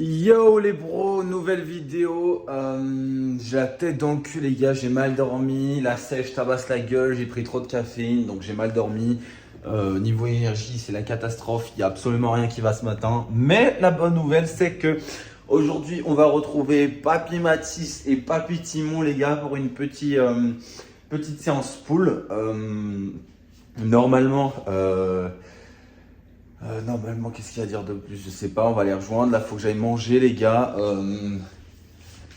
Yo les bros, nouvelle vidéo. J'ai la tête dans le cul les gars, j'ai mal dormi, la sèche tabasse la gueule, j'ai pris trop de caféine donc j'ai mal dormi. Niveau énergie c'est la catastrophe, il n'y a absolument rien qui va ce matin. Mais la bonne nouvelle c'est que aujourd'hui on va retrouver Papy Mathis et Papy Timon les gars pour une petite séance pool. Normalement... Normalement, qu'est-ce qu'il y a à dire de plus? Je sais pas, on va les rejoindre. Là, faut que j'aille manger, les gars.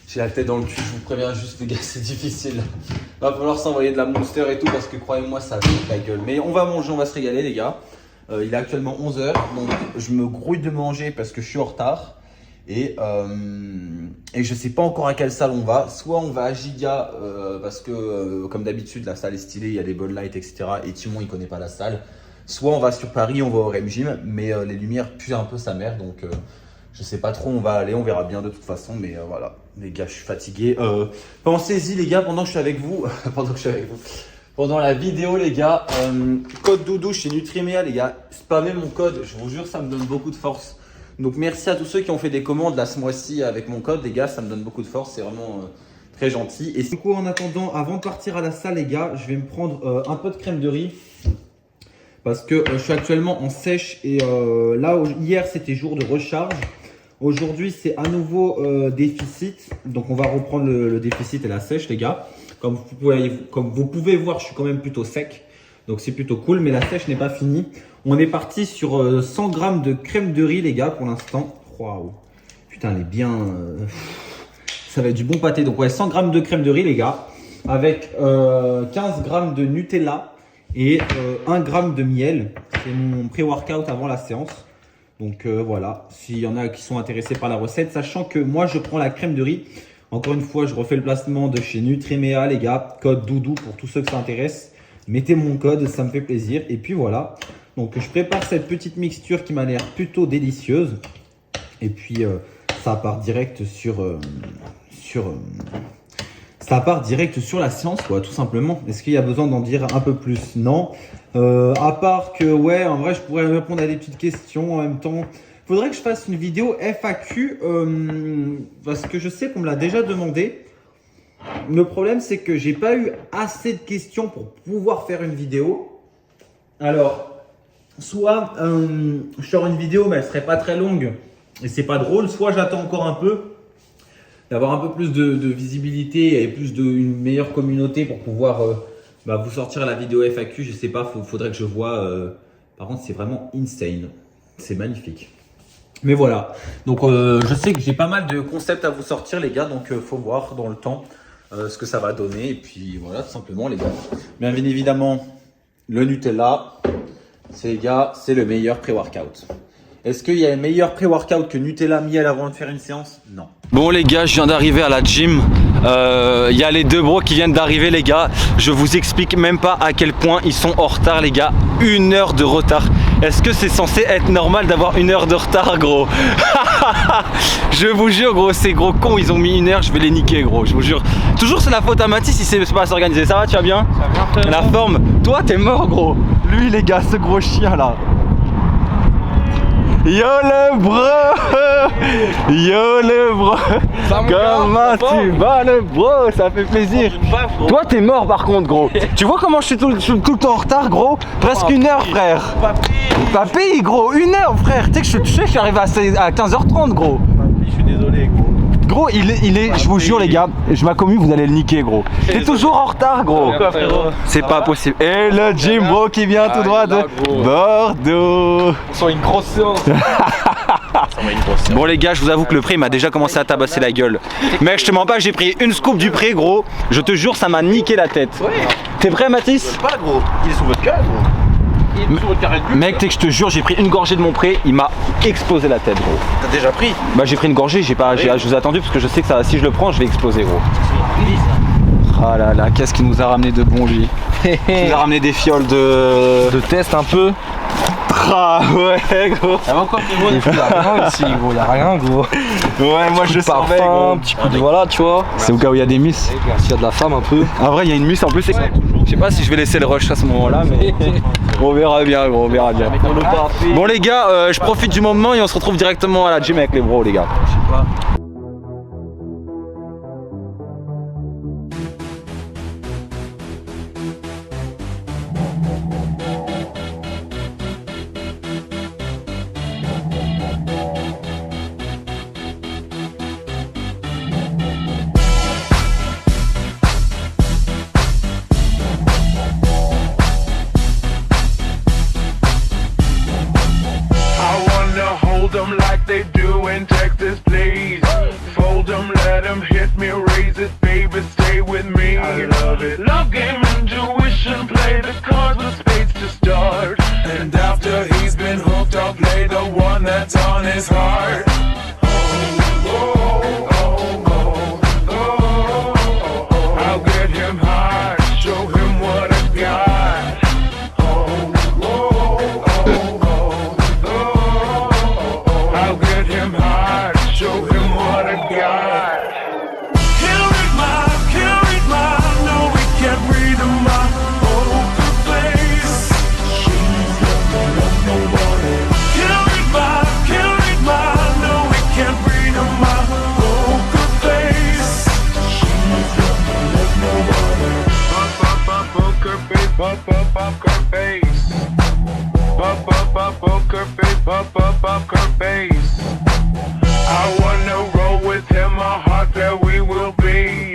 J'ai la tête dans le cul, je vous préviens juste, les gars, c'est difficile. Va falloir s'envoyer de la monster et tout parce que croyez-moi, ça fait la gueule. Mais on va manger, on va se régaler, les gars. Il est actuellement 11h, donc je me grouille de manger parce que je suis en retard. Et je sais pas encore à quelle salle on va. Soit on va à Giga parce que, comme d'habitude, la salle est stylée, il y a des bonnes lights, etc. Et Timon, il connaît pas la salle. Soit on va sur Paris, on va au REM Gym, mais les lumières puent un peu sa mère, donc je sais pas trop où on va aller, on verra bien de toute façon, mais voilà, les gars, je suis fatigué. Pensez-y les gars, pendant la vidéo les gars, code doudou chez Nutrimea les gars, spammez mon code, je vous jure, ça me donne beaucoup de force. Donc merci à tous ceux qui ont fait des commandes là ce mois-ci avec mon code les gars, ça me donne beaucoup de force, c'est vraiment très gentil. Et du coup en attendant, avant de partir à la salle les gars, je vais me prendre un peu de crème de riz. Parce que je suis actuellement en sèche et là, hier, c'était jour de recharge. Aujourd'hui, c'est à nouveau déficit. Donc, on va reprendre le déficit et la sèche, les gars. Comme vous pouvez voir, je suis quand même plutôt sec. Donc, c'est plutôt cool. Mais la sèche n'est pas finie. On est parti sur 100 grammes de crème de riz, les gars, pour l'instant. Waouh. Putain, elle est bien... Ça va être du bon pâté. Donc, ouais, 100 grammes de crème de riz, les gars. Avec 15 grammes de Nutella. Et 1 gramme de miel, c'est mon pré-workout avant la séance. Donc voilà, s'il y en a qui sont intéressés par la recette, sachant que moi je prends la crème de riz. Encore une fois, je refais le placement de chez Nutrimea les gars, code doudou pour tous ceux que ça intéresse. Mettez mon code, ça me fait plaisir. Et puis voilà, donc je prépare cette petite mixture qui m'a l'air plutôt délicieuse. Et puis ça part direct ça part direct sur la séance, quoi, tout simplement. Est-ce qu'il y a besoin d'en dire un peu plus? Non. À part que, ouais, en vrai, je pourrais répondre à des petites questions en même temps. Faudrait que je fasse une vidéo FAQ parce que je sais qu'on me l'a déjà demandé. Le problème, c'est que j'ai pas eu assez de questions pour pouvoir faire une vidéo. Alors, soit je sors une vidéo, mais elle serait pas très longue et c'est pas drôle. Soit j'attends encore un peu. D'avoir un peu plus de visibilité et plus une meilleure communauté pour pouvoir vous sortir la vidéo FAQ. Je sais pas, faudrait que je vois. Par contre, c'est vraiment insane. C'est magnifique. Mais voilà. Donc, je sais que j'ai pas mal de concepts à vous sortir, les gars. Donc, faut voir dans le temps ce que ça va donner. Et puis, voilà, tout simplement, les gars. Bien évidemment, le Nutella, les gars, c'est le meilleur pré-workout. Est-ce qu'il y a un meilleur pré-workout que Nutella miel avant de faire une séance? Non. Bon les gars, je viens d'arriver à la gym. Il y a les deux bros qui viennent d'arriver les gars. Je vous explique même pas à quel point ils sont en retard les gars. 1 heure de retard. Est-ce que c'est censé être normal d'avoir 1 heure de retard gros? Je vous jure gros, ces gros cons ils ont mis 1 heure, je vais les niquer gros, je vous jure. Toujours c'est la faute à Mathis si c'est pas s'organiser. Ça va, tu vas bien? Ça va bien frère. La forme. Toi t'es mort gros. Lui les gars, ce gros chien là. Yo le bro, yo le bro, comment tu vas le bro, ça fait plaisir. Toi t'es mort par contre gros. Tu vois comment je suis tout le temps en retard gros. Presque 1 heure frère. Papy gros, 1 heure frère. Tu sais que je suis arrivé à 15h30 gros. Papy, je suis désolé gros. Gros il est, je vous jure les gars, je ma commu vous allez le niquer gros. T'es toujours en retard gros. C'est pas possible. Et le gym bro qui vient tout droit de Bordeaux. On sent une grosse séance. Bon les gars, je vous avoue que le pré m'a déjà commencé à tabasser la gueule. Mais je te mens pas, j'ai pris une scoop du pré gros. Je te jure ça m'a niqué la tête. T'es prêt Mathis? Pas gros, il est sous votre carré gros. Mec, t'es que je te jure, j'ai pris une gorgée de mon pré, il m'a explosé la tête gros. T'as déjà pris? Bah j'ai pris une gorgée, je vous ai attendu parce que je sais que ça, si je le prends, je vais exploser gros. Ah là là, qu'est-ce qu'il nous a ramené de bon lui. Il nous a ramené des fioles de test un peu. Ah ouais gros. Y'a encore des gros, il y a rien ici gros, y'a rien gros. Ouais moi je savais gros. Un petit coup de voilà tu vois. C'est au cas où il y a des miss. S'il y a de la femme un peu. En vrai il y a une miss en plus. Ouais, sais pas si je vais laisser le rush à ce moment-là, mais on verra bien, gros, on verra bien. Bon les gars, je profite du moment et on se retrouve directement à la gym avec les bros les gars. Je sais pas. Them like they do in Texas, please. Fold them, let them hit me, raise it, baby, stay with me. I love it. Love game, intuition, play the cards with spades to start. And after he's been hooked, I'll play the one that's on his heart. I'll get him high, show him what I got. Show him what I got. Can't read my, no, we can't read my poker face. She's love nobody. Can't read my, no, we can't read my poker face. She's love nobody. Poker face, poker face. Poker face, poker face. I wanna roll with him, a heart that we will be.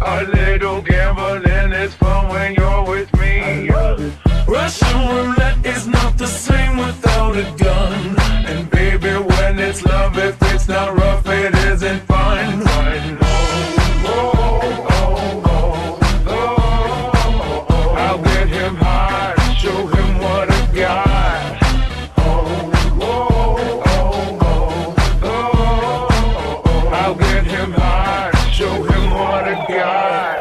A little gambling is fun when you're with me. Russian roulette is not the same without a gun. And baby, when it's love, if it's not rough, it isn't fun. I'll get him high, show him what I got. I'll get him high, show him what I got.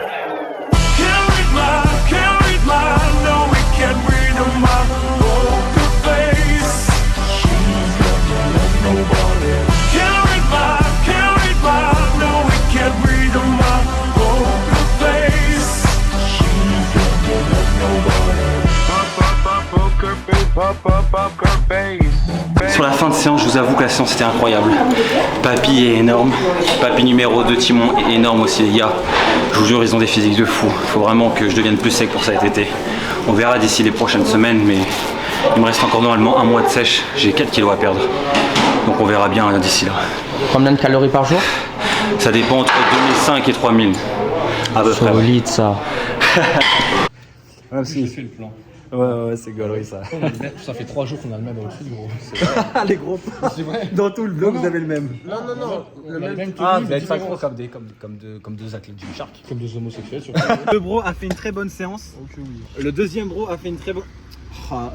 Can't read my, no, we can't read my poker face. She's love nobody. Can't read my, no, we can't read my poker face. She's love nobody. Poker face, poker face. Sur la fin de séance, je vous avoue que la séance était incroyable. Papy est énorme, Papy numéro 2 Timon est énorme aussi les gars. Je vous jure, ils ont des physiques de fou. Il faut vraiment que je devienne plus sec pour cet été. On verra d'ici les prochaines semaines, mais il me reste encore normalement un mois de sèche. J'ai 4 kilos à perdre. Donc on verra bien d'ici là. Combien de calories par jour? Ça dépend entre 2005 et 3000. À peu près. Solide ça. J'ai fait le plan. Ouais, c'est gaulerie ça. Ça fait 3 jours qu'on a le même outfit, gros. Les gros. C'est vrai. Dans tout le vlog, vous avez le même. Non. Le même Ah, tenue, vous êtes différent. sacrés comme deux athlètes du Shark. Comme des homosexuels, surtout. Le bro a fait une très bonne séance. Ok, oui. Le deuxième bro a fait une très bonne. Ah.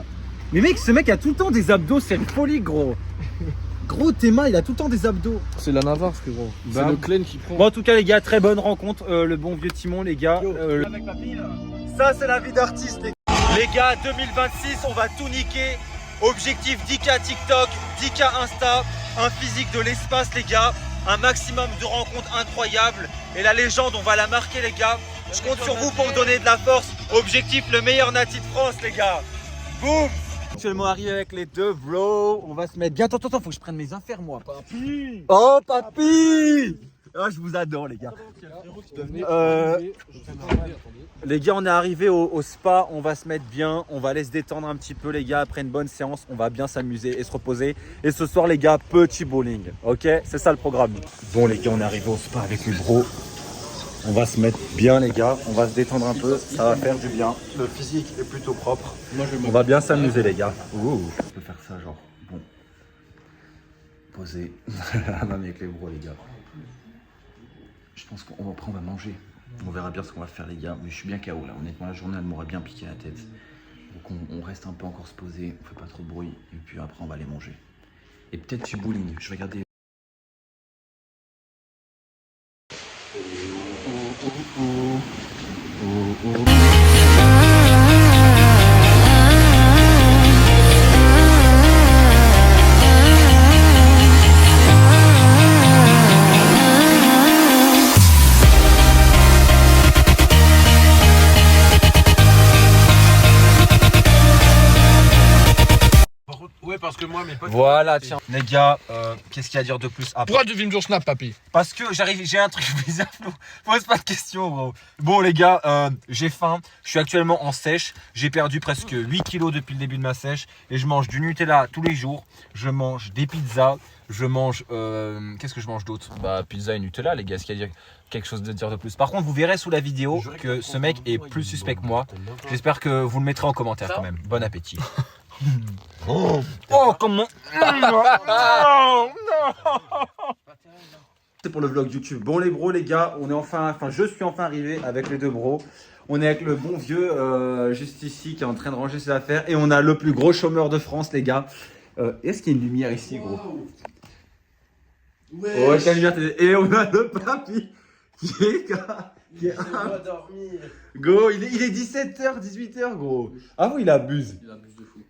Mais mec, ce mec a tout le temps des abdos, c'est une folie, gros. Gros, Théma, il a tout le temps des abdos. C'est la Navarre, frérot. Bah. C'est le Klein qui prend. Bon, en tout cas, les gars, très bonne rencontre. Le bon vieux Timon, les gars. Avec Papy, là. Ça, c'est la vie d'artiste, les gars. Les gars, 2026, on va tout niquer. Objectif 10K TikTok, 10K Insta, un physique de l'espace, les gars. Un maximum de rencontres incroyables. Et la légende, on va la marquer, les gars. Je compte sur vous pour me donner de la force. Objectif, le meilleur nati de France, les gars. Boum! Actuellement arrivé avec les deux bros. On va se mettre bien. Attends, faut que je prenne mes affaires, moi. Papy! Oh, papy! Ah, je vous adore, les gars. Les gars, on est arrivé au spa. On va se mettre bien. On va aller se détendre un petit peu, les gars. Après une bonne séance, on va bien s'amuser et se reposer. Et ce soir, les gars, petit bowling. Ok? C'est ça le programme. Bon, les gars, on est arrivé au spa avec les bros. On va se mettre bien, les gars. On va se détendre un peu. Ça va faire du bien. Le physique est plutôt propre. On va bien s'amuser, les gars. Ouh. On peut faire ça, genre, bon. Poser. Même avec les bros, les gars. Je pense qu'après on va manger. On verra bien ce qu'on va faire, les gars. Mais je suis bien KO là. Honnêtement, la journée elle m'aurait bien piqué la tête. Donc on reste un peu encore se poser. On fait pas trop de bruit. Et puis après on va aller manger. Et peut-être du bowling. Je vais regarder. Voilà, tiens. Les gars, qu'est-ce qu'il y a à dire de plus après? Pourquoi tu filmes sur Snap, papy? Parce que j'ai un truc bizarre. Pose pas de questions, gros. Bon, les gars, j'ai faim. Je suis actuellement en sèche. J'ai perdu presque 8 kilos depuis le début de ma sèche. Et je mange du Nutella tous les jours. Je mange des pizzas. Je mange. Qu'est-ce que je mange d'autre? Bah, pizza et Nutella, les gars. Est-ce qu'il y a quelque chose de dire de plus? Par contre, vous verrez sous la vidéo que ce mec est plus suspect que moi. J'espère que vous le mettrez en commentaire quand même. Bon appétit. Oh, comment? C'est pour le vlog YouTube. Bon les bros, les gars, je suis enfin arrivé avec les deux bros. On est avec le bon vieux juste ici qui est en train de ranger ses affaires. Et on a le plus gros chômeur de France, les gars. Est-ce qu'il y a une lumière ici, gros? Ouais, la lumière. Et on a le papy qui est dormir. Go, il est 17h, 18h, gros. Ah oui, il abuse. Il abuse de fou.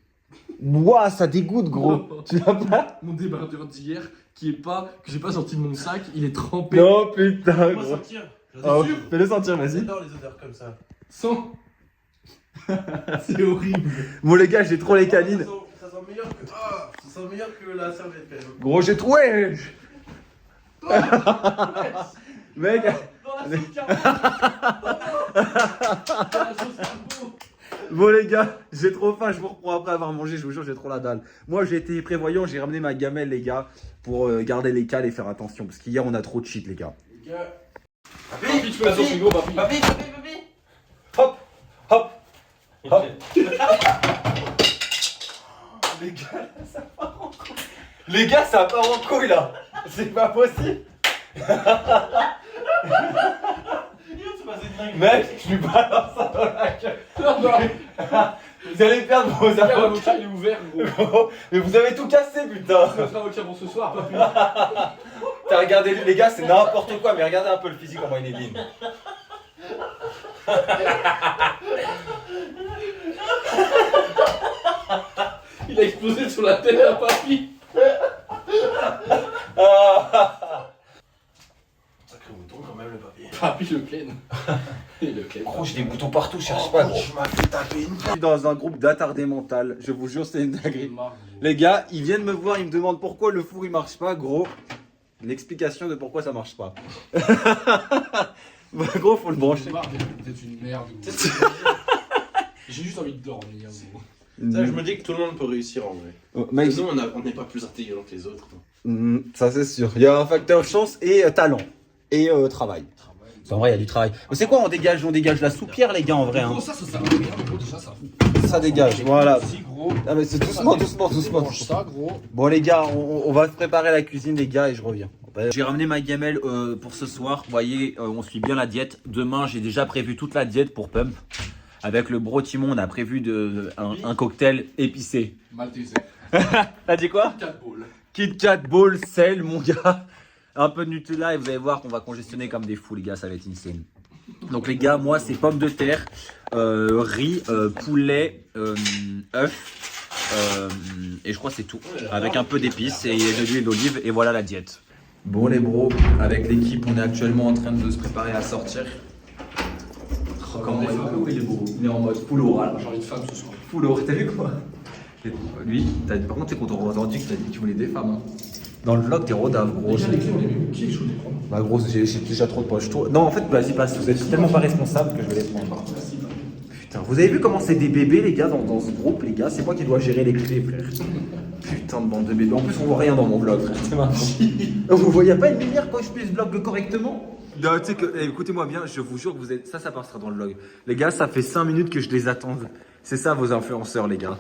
Ouah, ça dégoûte, gros. Tu l'as pas? Mon débardeur d'hier, que j'ai pas sorti de mon sac, il est trempé. Non, putain, Moi gros. sentir. Oh, fais-le sentir, vas-y. J'adore les odeurs comme ça. Sans. C'est horrible. Bon, les gars, j'ai trop les canines. Ça sent meilleur que. Ah, ça sent meilleur que la serviette quand même. Gros, j'ai trouvé. Mec. Dans la sauce carbo. Dans la sauce carbo. Bon les gars, j'ai trop faim, je vous reprends après avoir mangé, je vous jure j'ai trop la dalle. Moi j'ai été prévoyant, j'ai ramené ma gamelle les gars pour garder les cales et faire attention parce qu'hier on a trop de shit les gars. Les gars. Papy, tu peux la sauce frigo, papy. Papy. Hop, hop, hop. Les gars, ça part en couille là. C'est pas possible. Mec, je lui balance ça dans la gueule. Vous allez perdre vos avocats. L'avocat il est ouvert, gros. Mais vous avez tout cassé, putain. Notre avocat pour ce soir, papy. T'as regardé, les gars, c'est n'importe quoi, mais regardez un peu le physique, comment il est lean. Il a explosé sur la tête à papy. Sacré mouton quand même le papier. Papy le ken. Il le ken. Gros, j'ai des boutons partout, je cherche pas, gros. Je m'ai fait taper une. Je suis dans un groupe d'attardé mental, je vous jure c'est une dinguerie. Les gars, ils viennent me voir, ils me demandent pourquoi le four il marche pas, gros. L'explication de pourquoi ça marche pas. Bah, gros, faut le brancher. C'est une merde, gros. J'ai juste envie de dormir, gros. Ça, je me dis que tout le monde peut réussir en vrai. Oh, mec, Nous, on n'est pas plus intelligent que les autres. ça c'est sûr. Il y a un facteur chance et talent. Et travail. En vrai, il y a du travail. C'est quoi, on dégage la soupière, les gars, en vrai. Hein. Gros, ça sert à rien, gros, déjà ça. Ça dégage, voilà. Si, gros. Ah, mais c'est doucement. Mange ça, gros. Bon, les gars, on va se préparer la cuisine, les gars, et je reviens. J'ai ramené ma gamelle pour ce soir. Vous voyez, on suit bien la diète. Demain, j'ai déjà prévu toute la diète pour Pump. Avec le bro Timon, on a prévu un cocktail épicé. Maltesé. T'as dit quoi? 4 balls. Kit Kat, ball, sel, mon gars. Un peu de Nutella et vous allez voir qu'on va congestionner comme des fous, les gars, ça va être insane. Donc les gars, moi c'est pommes de terre, riz, poulet, œufs et je crois que c'est tout. Avec un peu d'épices et de l'huile d'olive et voilà la diète. Bon les bros, avec l'équipe on est actuellement en train de se préparer à sortir. Comment il est beau. Il est en mode full oral. J'ai envie de femme ce soir. Full oral, t'as vu quoi? Lui, par contre, c'est quand on a dit que t'as dit que tu voulais des femmes. Hein. Dans le vlog, t'es rodave, gros. Qui est chaud des prendre? Bah, gros, j'ai déjà trop de poches. Non, en fait, vas-y, passe. Vous êtes tellement pas responsable que je vais les prendre. Putain, vous avez vu comment c'est des bébés, les gars, dans ce groupe, les gars? C'est moi qui dois gérer les clés, frère. Putain de bande de bébés. En plus, on voit rien dans mon vlog, frère. C'est marrant. Vous voyez pas une lumière quand je puisse vlog correctement? Non, tu sais que, écoutez-moi bien, je vous jure que vous êtes. Ça passera dans le vlog. Les gars, ça fait 5 minutes que je les attends. C'est ça, vos influenceurs, les gars.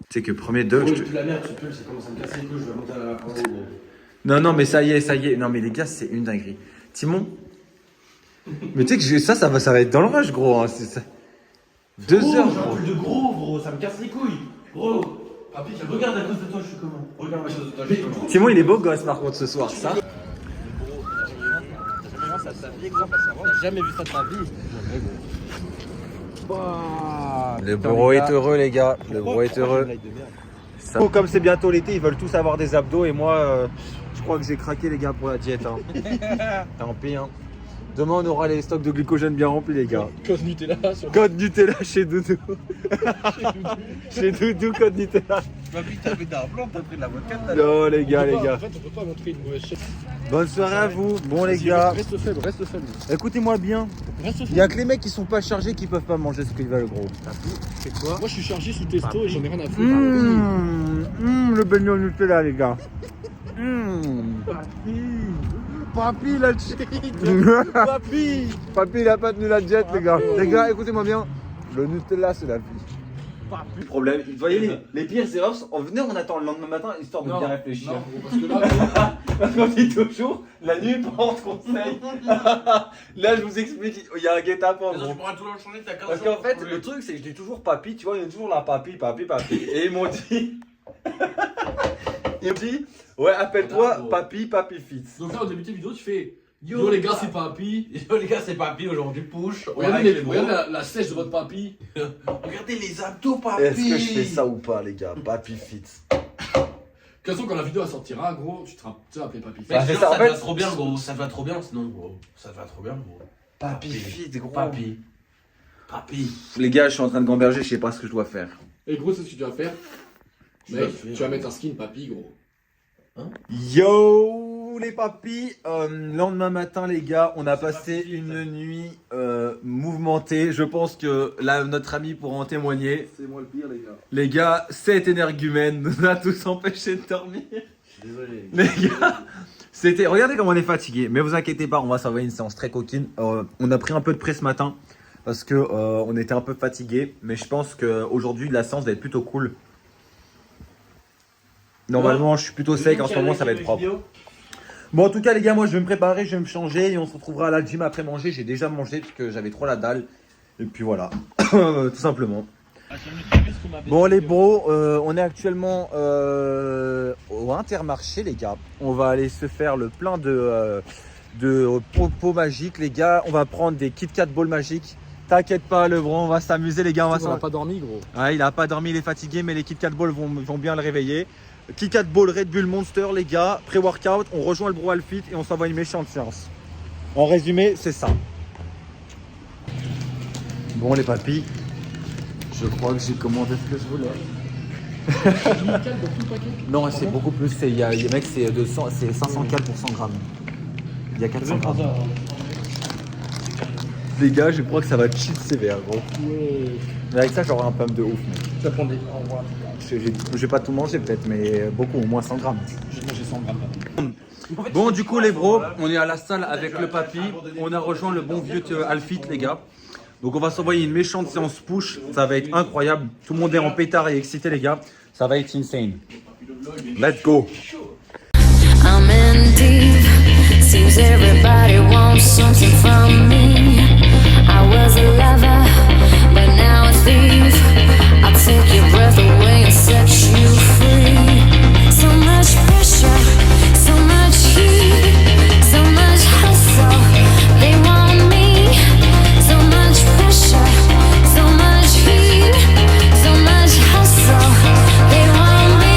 Tu sais que premier deux. La merde, tu peux, ça commence à me casser les couilles, je vais monter à la. Non, mais ça y est. Non, mais les gars, c'est une dinguerie. Timon. Mais tu sais que ça va être dans le rush, gros. Hein. C'est ça. 2 heures, J'ai un gros. truc de gros, ça me casse les couilles. Gros. Papy, regarde à cause de toi, je suis comment? Regarde à cause de toi, je suis comment? Timon, il est beau gosse, par contre, ce soir, ça. T'as jamais vu ça de ta vie? Le bro est heureux, les gars. Le bro est heureux. Ça... Comme c'est bientôt l'été, ils veulent tous avoir des abdos. Et moi, je crois que j'ai craqué, les gars, pour la diète. Hein. Tant pis. Hein. Demain, on aura les stocks de glycogène bien remplis, les gars. Code Nutella sur Code Nutella chez Doudou. Chez Doudou, code Nutella. Papy, t'as pété un plan, t'as pris de la vodka. Non, les gars, les En gars. fait, on peut pas montrer une mauvaise chaîne. Bonne soirée à vous. Bon, les gars, Reste faible, reste faible. écoutez-moi bien. Reste Il faible. y a que les mecs qui sont pas chargés qui peuvent pas manger ce qu'ils veulent, gros. C'est quoi? Moi, je suis chargé sous testo et j'en ai rien à foutre. Le beignet au Nutella, les gars. Papy, la jet. Papy, il a pas tenu la jet, les gars. Les gars, écoutez-moi bien. Le Nutella, c'est la vie. Le problème, vous voyez, les pires erreurs, on venait, on attend le lendemain matin, histoire de bien réfléchir. Non, gros, parce que là, Parce qu'on dit toujours, la nuit porte conseil. Là, je vous explique, il y a un guet-apens. Tu gros. pourras tout le changer, t'as 15 Parce qu'en fait, le truc, c'est que je dis toujours papy, tu vois, il y a toujours là, papy. Et ils m'ont dit. Ils m'ont dit, ouais, appelle-toi papy Fitz. donc là, au début de la vidéo, tu fais Yo, Yo les gars, c'est papy. Yo les gars, c'est papy aujourd'hui, push. Regardez la sèche de votre papy. Regardez les abdos, papy. Est-ce que je fais ça ou pas, les gars? Papy Fitz. De toute façon, quand la vidéo elle sortira, gros, tu te appeler papy. Mec, Bah, sinon, ça, en ça te fait- va trop bien, gros. Ça te va trop bien, sinon, gros. Ça te va trop bien, gros. Papy Fitz, gros. Papy. Papy. Les gars, je suis en train de gamberger, je sais pas ce que je dois faire. Et gros, c'est ce que tu vas faire. vas Mec, faire, tu vas mettre un skin papy, gros. Yo les papis, lendemain matin les gars, on a passé une nuit mouvementée. Je pense que là notre ami pourra en témoigner. C'est moi le pire, les gars. Les gars, cet énergumène nous a tous empêchés de dormir. Désolé. Les gars, c'était. Regardez comme on est fatigué. Mais vous inquiétez pas, on va s'envoyer une séance très coquine. On a pris un peu de près ce matin parce que on était un peu fatigué. Mais je pense qu'aujourd'hui la séance va être plutôt cool. Normalement, je suis plutôt sec. En ce moment, ça va être propre. Bon, en tout cas, les gars, moi je vais me préparer, je vais me changer et on se retrouvera à la gym après manger. J'ai déjà mangé parce que j'avais trop la dalle. Et puis voilà, tout simplement. Bon, les bros, on est actuellement au Intermarché, les gars. On va aller se faire le plein de pots magiques, les gars. On va prendre des Kit Kat Ball magiques. T'inquiète pas, le bro, on va s'amuser, les gars. On n'a pas dormi, gros. Ouais, il a pas dormi, il est fatigué, mais les Kit Kat Ball vont bien le réveiller. Kit Kat Ball, Red Bull Monster, les gars. Pré-workout, on rejoint le bro Alfit et on s'envoie une méchante séance. En résumé, c'est ça. Bon, les papis, je crois que j'ai commandé ce que je voulais. Non, c'est beaucoup plus. Mec, c'est 500 cal pour 100 grammes. Il y a 400 grammes. Les gars, je crois que ça va cheat sévère, gros. Mais avec ça, j'aurai un pump de ouf. Mec. Tu vas prendre des. Au revoir. Je vais pas tout manger peut-être, mais beaucoup, au moins 100 grammes. J'ai mangé 100 grammes. Bon, du coup, les bros, on est à la salle avec le papy. On a rejoint le bon vieux Alfit, les gars. Donc, on va s'envoyer une méchante séance push. Ça va être incroyable. Tout le monde est en pétard et excité, les gars. Ça va être insane. Let's go. I'm in deep. Seems everybody wants something from me. I was a lover, but now a thief. I'll take your breath away and set you free. So much pressure, so much heat, so much hustle. They want me. So much pressure, so much heat, so much hustle. They want me.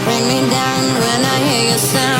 Bring me down when I hear your sound.